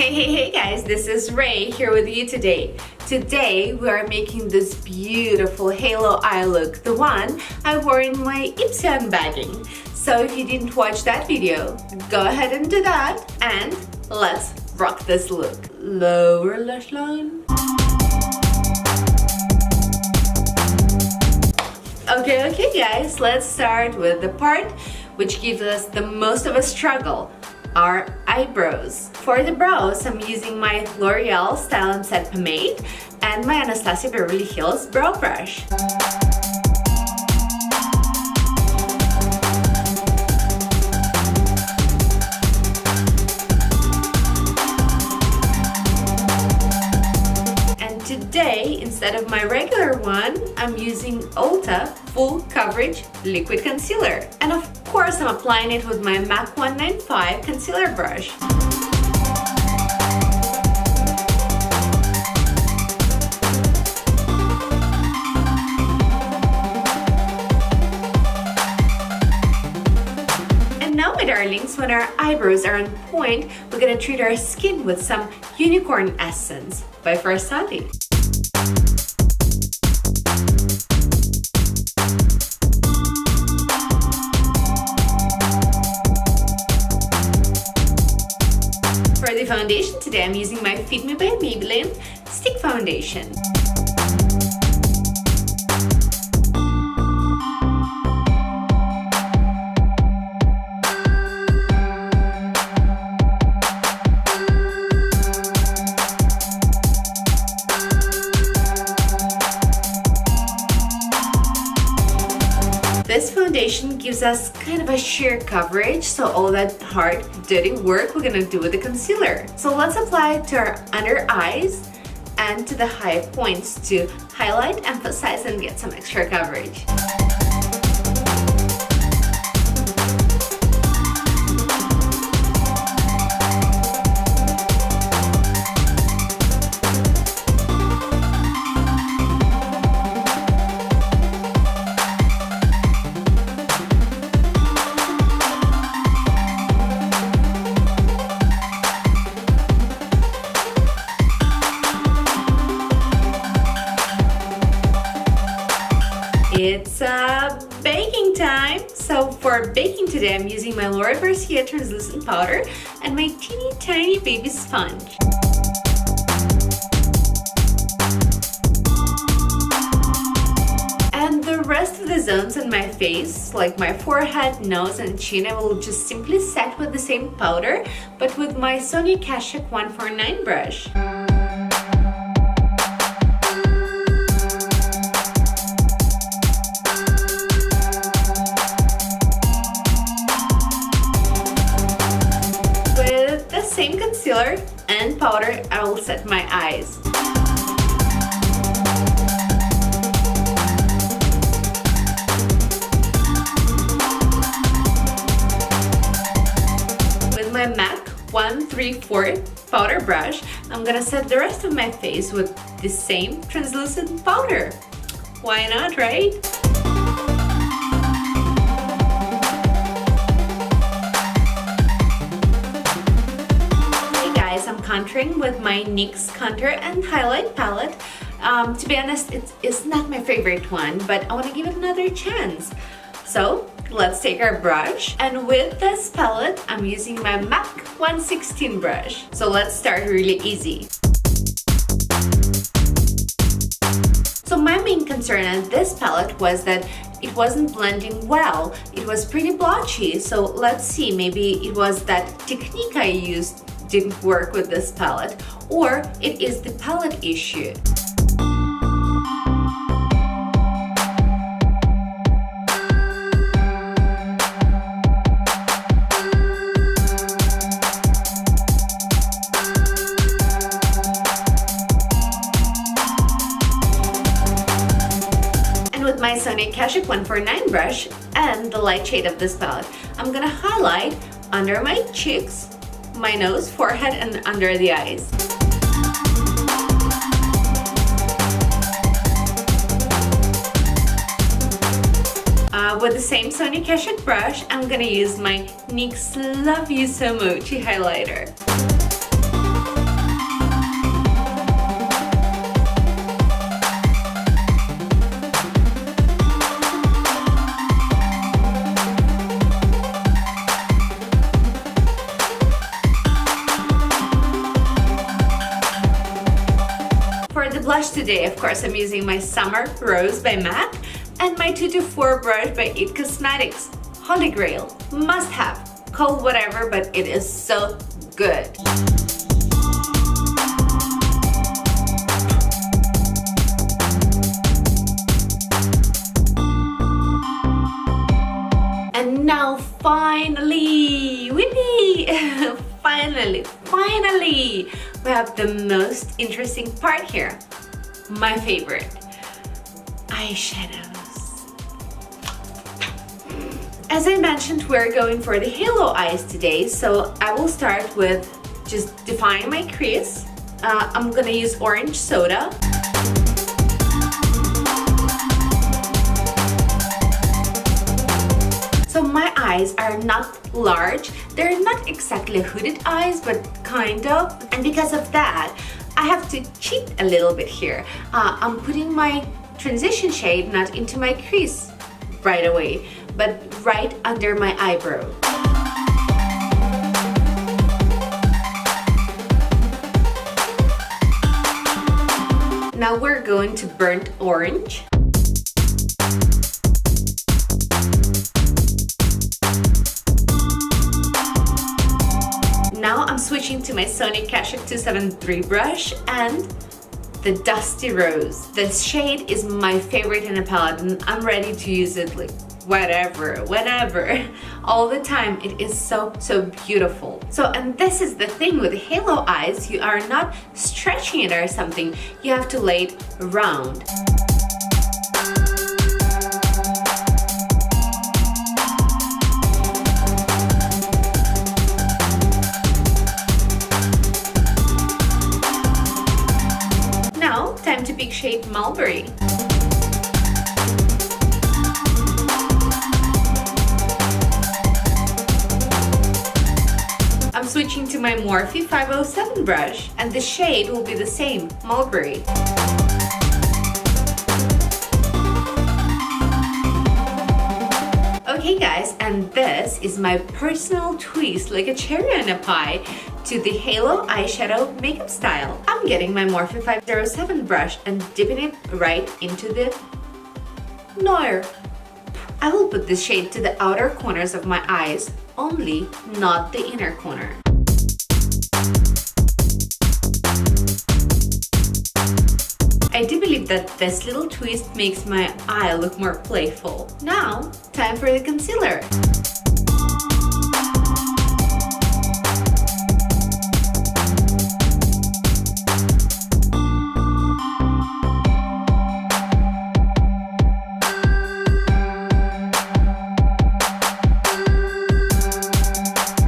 Hey guys, this is Ray here with you today. Today we are making this beautiful halo eye look, the one I wore in my Ipsy unbagging. So if you didn't watch that video, go ahead and do that and let's rock this look. Lower lash line. Okay guys, let's start with the part which gives us the most of a struggle. Our eyebrows. For the brows, I'm using my L'Oreal Style & Set Pomade and my Anastasia Beverly Hills Brow Brush. And today, instead of my regular one, I'm using Ulta Full Coverage Liquid Concealer. And of course, I'm applying it with my MAC 195 concealer brush. And now, my darlings, when our eyebrows are on point, we're gonna treat our skin with some Unicorn Essence by Farsale. For the foundation today, I'm using my Fit Me by Maybelline Stick Foundation. This foundation gives us kind of a sheer coverage, so all that hard, dirty work we're gonna do with the concealer. So let's apply it to our under eyes and to the high points to highlight, emphasize, and get some extra coverage. It's baking time! So for baking today, I'm using my Mercier translucent powder and my teeny tiny baby sponge. And the rest of the zones on my face, like my forehead, nose, and chin, I will just simply set with the same powder, but with my Sonia Kashuk 149 brush. Same concealer and powder, I will set my eyes. With my MAC 134 powder brush, I'm gonna set the rest of my face with the same translucent powder. Why not, right? I'm contouring with my NYX contour and highlight palette. To be honest, it's not my favorite one, but I want to give it another chance. So let's take our brush, and with this palette, I'm using my MAC 116 brush. So let's start really easy. So my main concern on this palette was that it wasn't blending well. It was pretty blotchy, so let's see, maybe it was that technique I used didn't work with this palette, or it is the palette issue. And with my Sonia Kashuk 149 brush and the light shade of this palette, I'm gonna highlight under my cheeks, my nose, forehead, and under the eyes. With the same Sonia Kashuk brush, I'm gonna use my NYX Love You So Mochi highlighter. today, of course, I'm using my Summer Rose by MAC and my 224 brush by It Cosmetics. Holy Grail, must have. Call whatever, but it is so good. And now finally, whippy! Finally, we have the most interesting part here. My favorite, eyeshadows. As I mentioned, we're going for the halo eyes today, so I will start with just defining my crease. I'm gonna use orange soda. So my eyes are not large. They're not exactly hooded eyes, but kind of. And because of that, I have to cheat a little bit here. I'm putting my transition shade not into my crease right away, but right under my eyebrow. Now we're going to burnt orange. Now I'm switching to my Sony Kashuk 273 brush and the Dusty Rose. This shade is my favorite in a palette and I'm ready to use it like whenever, all the time. It is so beautiful. So, and this is the thing with halo eyes, you are not stretching it or something, you have to lay it round. Now, time to pick shade Mulberry. I'm switching to my Morphe 507 brush and the shade will be the same, Mulberry. Okay guys, and this is my personal twist, like a cherry on a pie, to the Halo eyeshadow makeup style. I'm getting my Morphe 507 brush and dipping it right into the Noir. I will put this shade to the outer corners of my eyes only, not the inner corner. I do believe that this little twist makes my eye look more playful. Now, time for the concealer.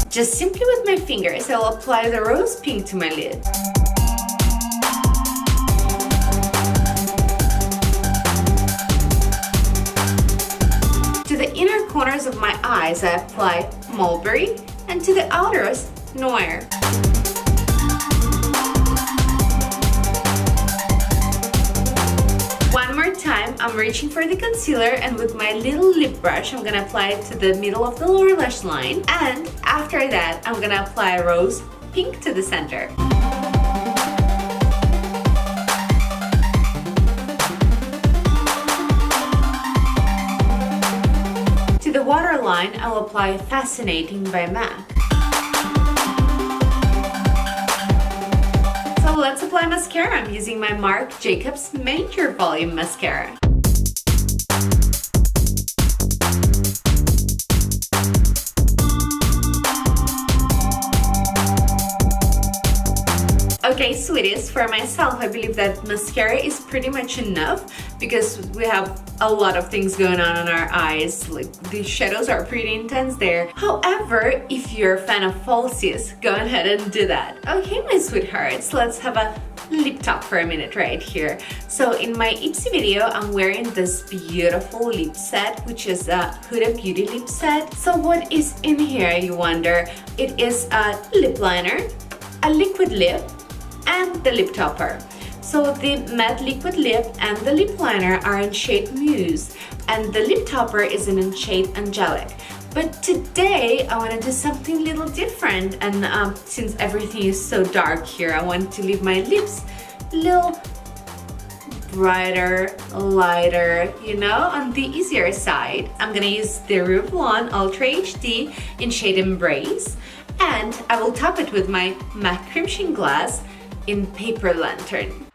Just simply with my fingers, I'll apply the rose pink to my lid. To the inner corners of my eyes, I apply Mulberry, and to the outers, Noir. One more time, I'm reaching for the concealer and with my little lip brush, I'm gonna apply it to the middle of the lower lash line. And after that, I'm gonna apply rose pink to the center. To the waterline, I'll apply Fascinating by MAC. So let's apply mascara. I'm using my Marc Jacobs Major Volume Mascara. Okay, sweeties, for myself, I believe that mascara is pretty much enough because we have a lot of things going on in our eyes. Like, the shadows are pretty intense there. However, if you're a fan of falsies, go ahead and do that. Okay, my sweethearts, let's have a lip talk for a minute right here. So in my Ipsy video, I'm wearing this beautiful lip set, which is a Huda Beauty lip set. So what is in here, you wonder? It is a lip liner, a liquid lip, and the lip topper. So the matte liquid lip and the lip liner are in shade Muse, and the lip topper is in shade Angelic. But today I want to do something a little different, and since everything is so dark here, I want to leave my lips a little brighter, lighter, you know, on the easier side. I'm gonna use the Revlon Ultra HD in shade Embrace, and I will top it with my MAC Cream Sheen Glass in Paper Lantern.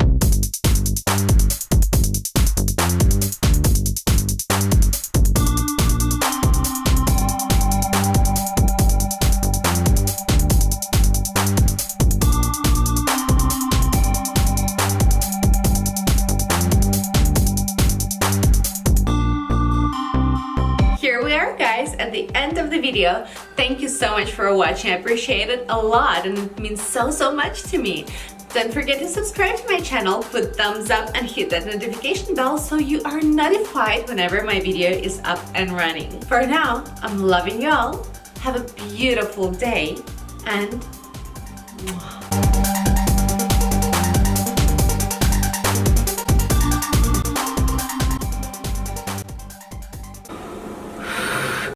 Here we are, guys, at the end of the video. Thank you so much for watching. I appreciate it a lot and it means so much to me. Don't forget to subscribe to my channel, put thumbs up and hit that notification bell so you are notified whenever my video is up and running. For now, I'm loving you all. Have a beautiful day and